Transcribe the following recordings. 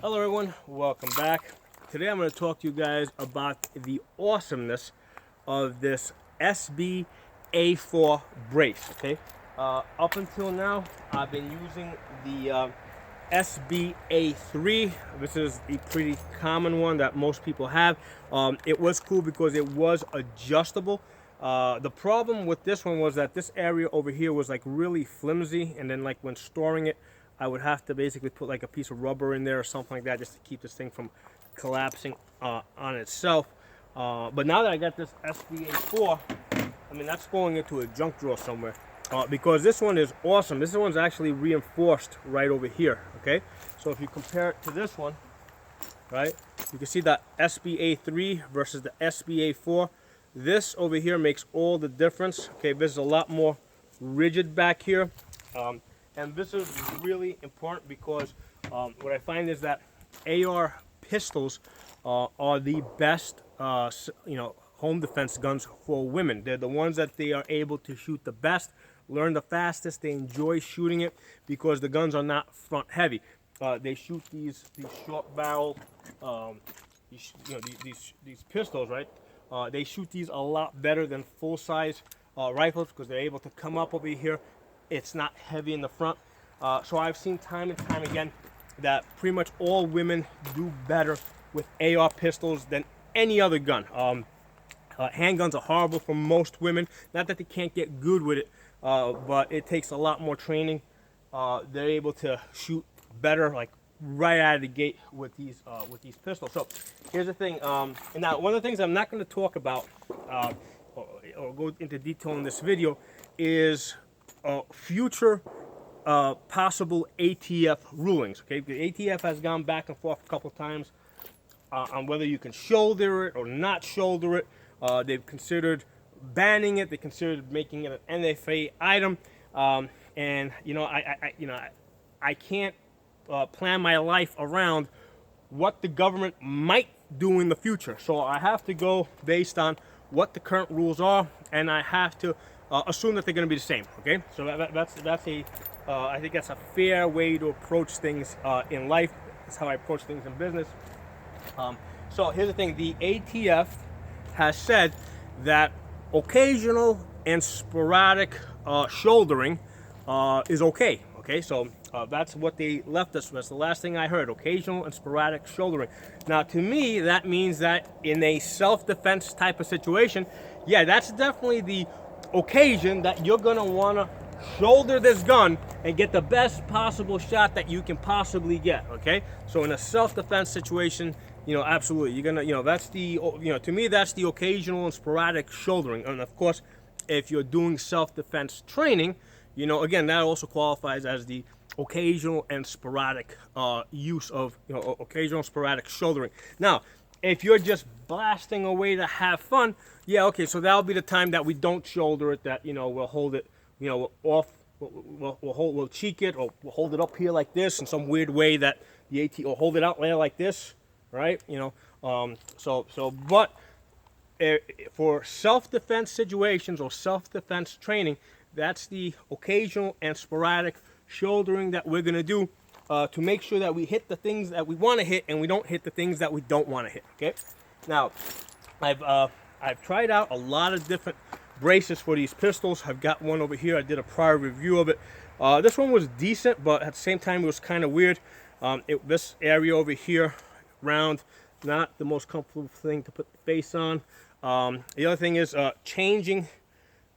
Hello everyone, welcome back. Today I'm going to talk to you guys about the awesomeness of this SBA4 brace, okay? Up until now, I've been using the SBA3. This is a pretty common one that most people have. It was cool because it was adjustable. The problem with this one was that this area over here was like really flimsy, and then like when storing it, I would have to basically put like a piece of rubber in there or something like that just to keep this thing from collapsing on itself. But now that I got this SBA4, I mean, that's going into a junk drawer somewhere because this one is awesome. This one's actually reinforced right over here, okay? So if you compare it to this one, right, you can see that SBA3 versus the SBA4. This over here makes all the difference, okay? This is a lot more rigid back here. And this is really important because what I find is that AR pistols are the best, home defense guns for women. They're the ones that they are able to shoot the best, learn the fastest. They enjoy shooting it because the guns are not front heavy. They shoot these short barrel, these pistols, right? They shoot these a lot better than full size rifles because they're able to come up over here. It's not heavy in the front. So I've seen time and time again that pretty much all women do better with AR pistols than any other gun. Handguns are horrible for most women. Not that they can't get good with it, but it takes a lot more training. They're able to shoot better, like right out of the gate with these pistols. So here's the thing. And now one of the things I'm not going to talk about or go into detail in this video is future possible ATF rulings. Okay, the ATF has gone back and forth a couple times on whether you can shoulder it or not shoulder it. They've considered banning it. They considered making it an NFA item. And I can't plan my life around what the government might do in the future. So I have to go based on what the current rules are, and I have to assume that they're going to be the same. Okay, so I think that's a fair way to approach things in life. That's how I approach things in business. So here's the thing: the ATF has said that occasional and sporadic shouldering is okay. Okay, so that's what they left us with. That's the last thing I heard: occasional and sporadic shouldering. Now, to me, that means that in a self-defense type of situation, yeah, that's definitely the occasion that you're gonna wanna shoulder this gun and get the best possible shot that you can possibly get. Okay, so in a self-defense situation, absolutely, you're gonna, that's the, to me, that's the occasional and sporadic shouldering. And of course, if you're doing self-defense training, again, that also qualifies as the occasional and sporadic use of, occasional sporadic shouldering. Now, if you're just blasting away to have fun, yeah, okay, so that'll be the time that we don't shoulder it, that, we'll hold it, off, we'll cheek it, or we'll hold it up here like this in some weird way that the or hold it out there like this, right? But for self-defense situations or self-defense training, that's the occasional and sporadic shouldering that we're gonna do to make sure that we hit the things that we want to hit and we don't hit the things that we don't want to hit. Okay. Now, I've tried out a lot of different braces for these pistols. I've got one over here. I did a prior review of it. This one was decent, but at the same time, it was kind of weird. This area over here, round, not the most comfortable thing to put the face on. The other thing is changing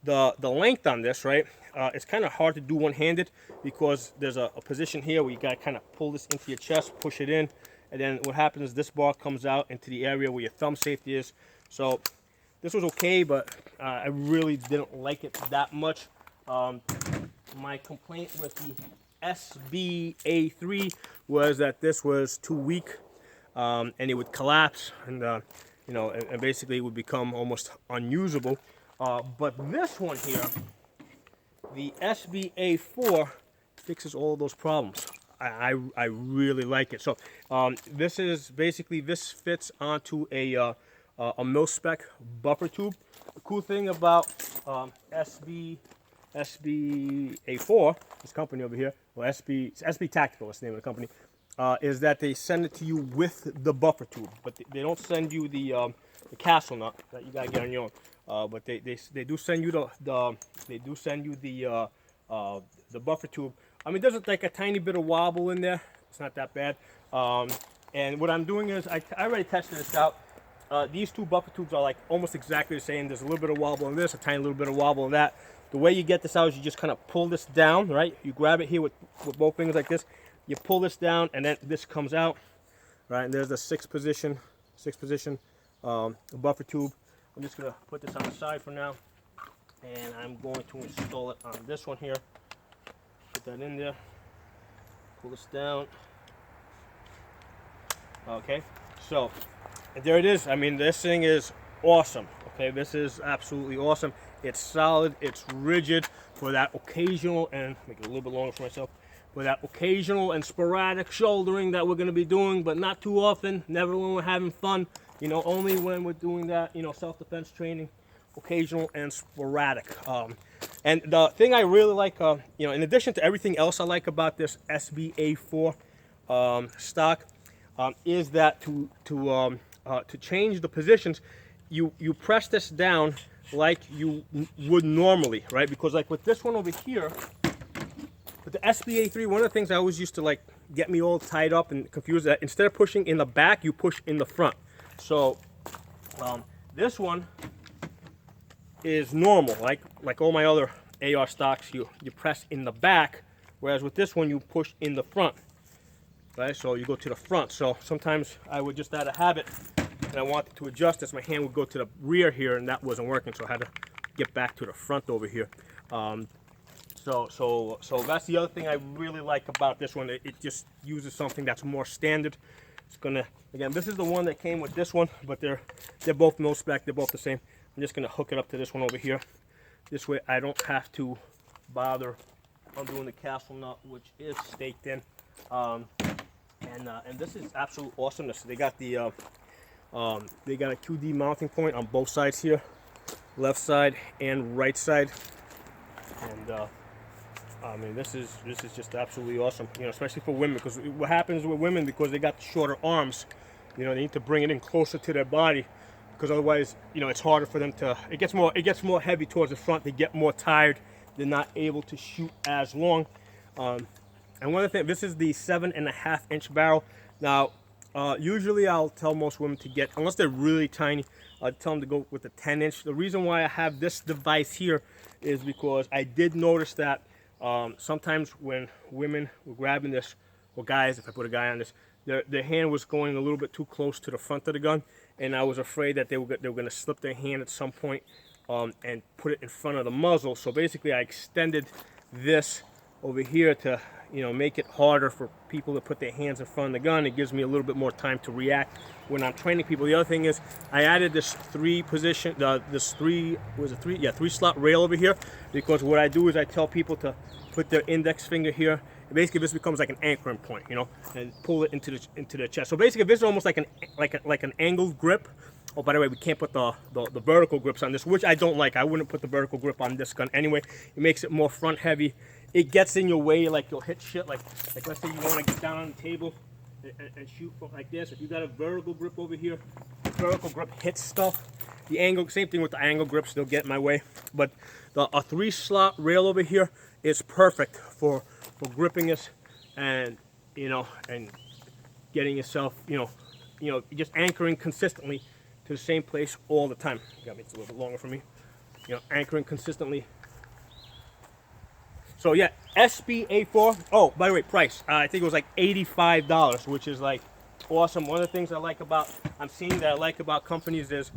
the length on this, right? It's kind of hard to do one-handed because there's a position here where you got to kind of pull this into your chest, push it in, and then what happens is this bar comes out into the area where your thumb safety is. So this was okay, but I really didn't like it that much. My complaint with the SBA3 was that this was too weak, and it would collapse, and and basically it would become almost unusable. But this one here, the SBA4, fixes all of those problems. I really like it. So this is basically, this fits onto a mil-spec buffer tube. The cool thing about SBA4, this company over here, well, SB Tactical is the name of the company. is that they send it to you with the buffer tube, but they don't send you the castle nut that you gotta get on your own. But they do send you the buffer tube. I mean, there's like a tiny bit of wobble in there. It's not that bad. And what I'm doing is I already tested this out. These two buffer tubes are like almost exactly the same. There's a little bit of wobble in this, a tiny little bit of wobble in that. The way you get this out is you just kind of pull this down, right? You grab it here with both fingers like this. You pull this down, and then this comes out, right? And there's the six position buffer tube. I'm just gonna put this on the side for now, and I'm going to install it on this one here. Put that in there. Pull this down. Okay, so there it is. I mean, this thing is awesome. Okay, this is absolutely awesome. It's solid. It's rigid for that occasional, and make it a little bit longer for myself. For that occasional and sporadic shouldering that we're going to be doing, but not too often. Never when we're having fun. You know, only when we're doing that. You know, self-defense training, occasional and sporadic. And the thing I really like, you know, in addition to everything else I like about this SBA 4 stock, is that to change the positions, you press this down like you would normally, right? Because like with this one over here, with the SBA 3, one of the things I always used to like get me all tied up and confused, that instead of pushing in the back, you push in the front. So this one is normal, like all my other AR stocks, you press in the back, whereas with this one you push in the front, right? So you go to the front. So sometimes I would just out of habit, and I wanted to adjust this, my hand would go to the rear here, and that wasn't working, so I had to get back to the front over here. So that's the other thing I really like about this one. It just uses something that's more standard. It's gonna, again, this is the one that came with this one, but they're both no spec, they're both the same. I'm just gonna hook it up to this one over here. This way I don't have to bother undoing the castle nut, which is staked in. And this is absolute awesomeness. They got the they got a QD mounting point on both sides here, left side and right side. And I mean, this is just absolutely awesome, you know, especially for women, because what happens with women, because they got shorter arms, you know, they need to bring it in closer to their body, because otherwise, you know, it's harder for them to, it gets more heavy towards the front, they get more tired, they're not able to shoot as long. And one of the things, this is the 7.5-inch barrel. Now, usually I'll tell most women to get, unless they're really tiny, I'll tell them to go with the 10-inch. The reason why I have this device here is because I did notice that sometimes when women were grabbing this, or guys, if I put a guy on this, their hand was going a little bit too close to the front of the gun, and I was afraid that they were going to slip their hand at some point and put it in front of the muzzle. So basically I extended this over here to, you know, make it harder for people to put their hands in front of the gun. It gives me a little bit more time to react when I'm training people. The other thing is I added this three slot rail over here, because what I do is I tell people to put their index finger here. Basically, this becomes like an anchoring point, you know, and pull it into the chest. So basically, this is almost like an angled grip. Oh, by the way, we can't put the vertical grips on this, which I don't like. I wouldn't put the vertical grip on this gun anyway. It makes it more front heavy. It gets in your way, like you'll hit shit. Like let's say you want to get down on the table and shoot like this. If you got a vertical grip over here, the vertical grip hits stuff. The angle, same thing with the angle grips, they'll get in my way. But a 3-slot rail over here is perfect for gripping this, and you know, and getting yourself, you know, just anchoring consistently to the same place all the time. Got me, it's a little bit longer for me. You know, anchoring consistently. So yeah, SBA 4. Oh, by the way, price. I think it was like $85, which is like awesome. One of the things I like about, I'm seeing that I like about companies is,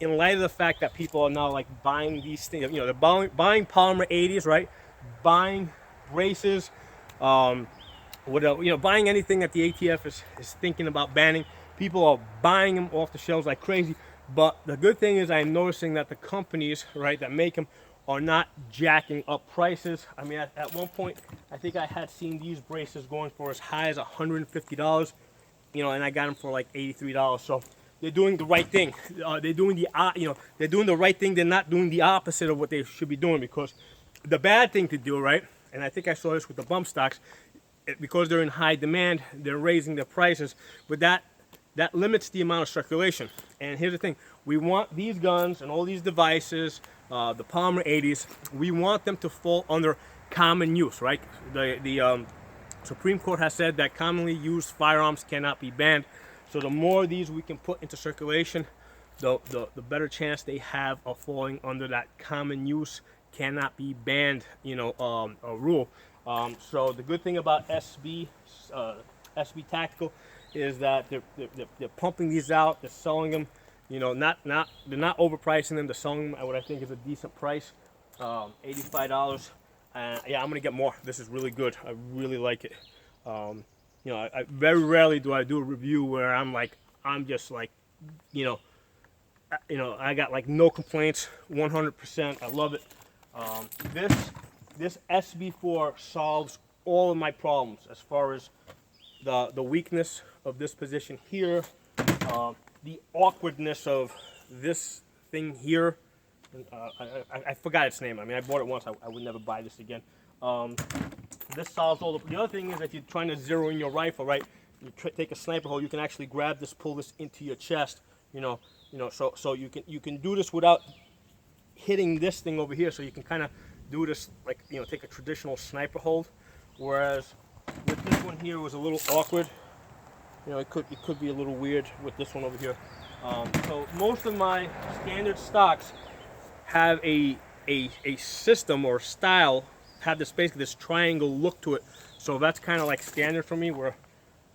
in light of the fact that people are now like buying these things, you know, they're buying polymer 80s, right? Buying braces, what else? You know, buying anything that the ATF is thinking about banning. People are buying them off the shelves like crazy. But the good thing is I'm noticing that the companies, right, that make them are not jacking up prices. I mean, at one point, I think I had seen these braces going for as high as $150, you know, and I got them for like $83. So they're doing the right thing. They're doing the right thing. They're not doing the opposite of what they should be doing, because the bad thing to do, right, and I think I saw this with the bump stocks, because they're in high demand, they're raising their prices, but that limits the amount of circulation. And here's the thing, we want these guns and all these devices, the Palmer 80s, we want them to fall under common use, right? The Supreme Court has said that commonly used firearms cannot be banned. So the more of these we can put into circulation, the better chance they have of falling under that common use cannot be banned, rule. So the good thing about SB Tactical is that they're pumping these out, they're selling them, they're not overpricing them, they're selling them at what I think is a decent price, $85. Yeah, I'm gonna get more. This is really good. I really like it. I very rarely do I do a review where I'm just like, I got like no complaints, 100%. I love it. This SB4 solves all of my problems as far as the weakness of this position here, the awkwardness of this thing here. I forgot its name. I mean, I bought it once. I would never buy this again. This solves all the other thing is that you're trying to zero in your rifle, right? You take a sniper hole, you can actually grab this, pull this into your chest, so you can do this without hitting this thing over here. So you can kind of do this like, take a traditional sniper hold. Whereas with this one here, it was a little awkward. It could be a little weird with this one over here. So most of my standard stocks have a system or style, have basically this triangle look to it. So that's kind of like standard for me, where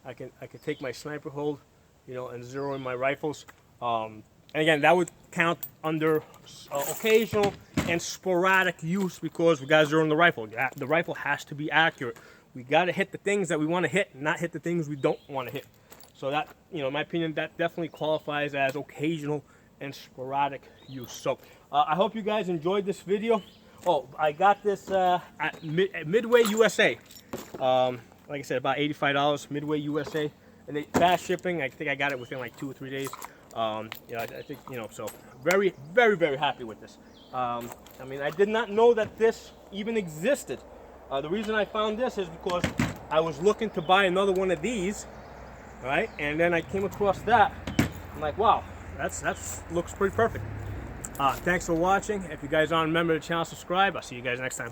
I can take my sniper hold, and zero in my rifles. And again, that would count under occasional and sporadic use, because we got to zero in the rifle. The rifle has to be accurate. We got to hit the things that we want to hit, not hit the things we don't want to hit. So that, in my opinion, that definitely qualifies as occasional and sporadic use. So I hope you guys enjoyed this video. Oh, I got this at Midway USA. Like I said, about $85, Midway USA. And fast shipping, I think I got it within like 2 or 3 days. I think, so very, very, very happy with this. I mean, I did not know that this even existed. The reason I found this is because I was looking to buy another one of these, right? And then I came across that. I'm like, wow, that's looks pretty perfect. Thanks for watching. If you guys aren't a member of the channel, subscribe. I'll see you guys next time.